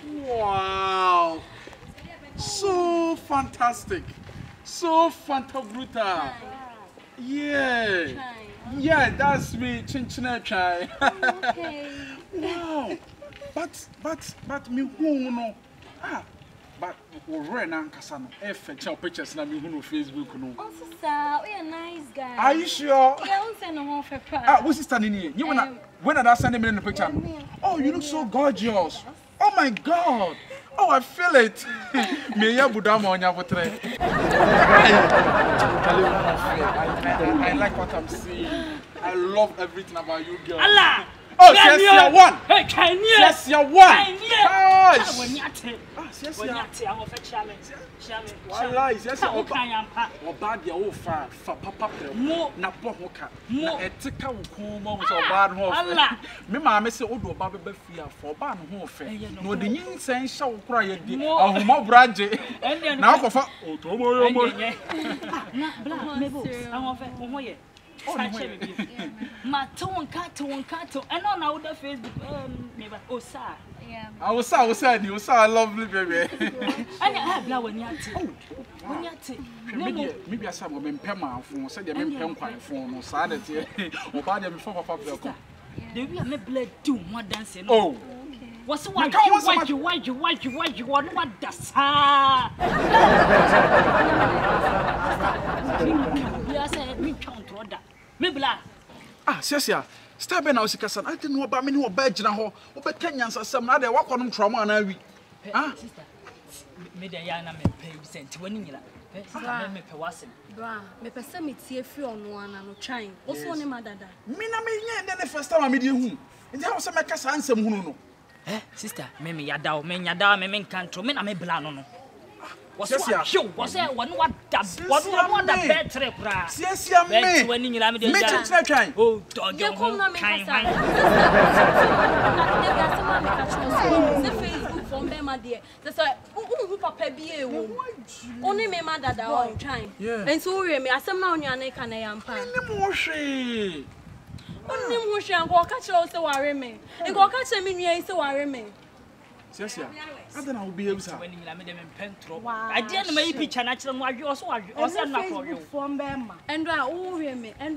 Wow. So fantastic. So fantabruta. Yeah. Yeah, that's me. Kyinkyinaa Twan. Okay. Wow. But me who no. But we're not Kasano. Check pictures na me who no Facebook no. Oh, sister, we are nice guys. Are you sure? Yeah, we send no for pride. What's standing here? You when are sending me in the picture? Oh, you look so gorgeous. Oh my God. Oh, I feel it. Me ya budama onya botre. I like what I'm seeing. I love everything about you, girl. Allah. Oh, Siasia one. Hey, Kyinkyinaa. Siasia one. Kyinkyinaa. Siasia. I'm of a challenge. Wala, Siasia oba dia o fa papa pre na po hoka na etika wo kon mo so oba no ho. Me ma me se odo oba beba fia for oba no ho fe. No de nyinsen hya wo kura ye di ahoma braje. Na akofa otomo yo mo. Na bla mebo. I'm of a mo ye. Ma Twan Kato. And on our Facebook, maybe Osa. Yeah. I was lovely baby. And I have now when maybe I saw women Pema phone, said the men Pempa phone or sanity or bad them before Papa. They will not bled too more dancing. Oh, what's what you want what does yes, me count order. Siasia, stop now, Sikasan. I didn't know about me who badge now, or Kenyans or some other walk on trauma and I read. Ah, Medayana pay sent when you me pewasem. Bra, me pese me tie free on one and trying. Also ne madada. Me na me nya the first time I meet you. And how some make us answer no. Sister, me yada, me control, me na me bla no. Was it one what the better cry? Siasia me when you let me Kyinkyinaa. Oh, dog, you come na me Facebook from them there. That's why who papa be e wo. Only me madada all time. And so we me asem na onya na kan yampa. Ni mo hwe. Onni mo hwe anko ka kire o se ware me. Enko ka kire me nua se ware me. Siasia, I don't know be able to. When you let me them pentro. I didn't make picture natural no you also not for you. From them. And I worry me. Me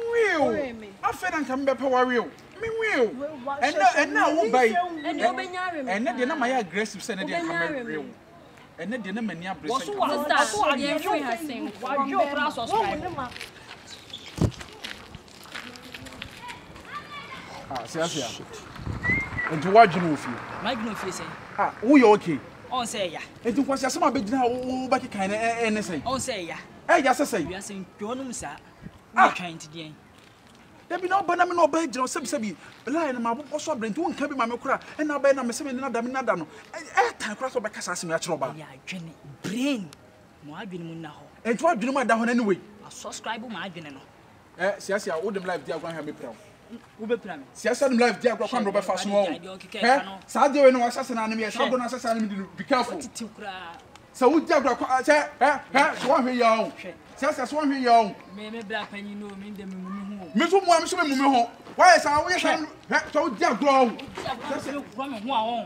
will. I feel and come back power real. Me will. And now won't buy. And you be nyare. And then my aggressive send it come real. And then the many are blessed. So you free has sing. Why you class was Siasia. And to watch you know you. My no face. We okay. On say ya. And to watch some bit now back kind of anything. On say ya. Eh, just say. You are saying Jonum sir. I'm trying to do. There be no banana no bed or sebi. Line my also bring to one cabin my cra and now by na me say na da me na da no. Eh, time cross back as me actual ba. Yeah, Jenny. Brain. Mo adwene mu na ho. And to adwene mu da ho anyway. Subscribe my adwene no. Siasia, all them live there go hear me proud. Siasia life there go kan Robert Faso. Sadio we no assassin na me, Sadio no assassin me be careful. So we there go say so one hwe ya o. Siasia so one hwe ya o. Me black pan you know me dem mu hu. Me so mu ho. Why say we say so we there go. Siasia from me hu a won.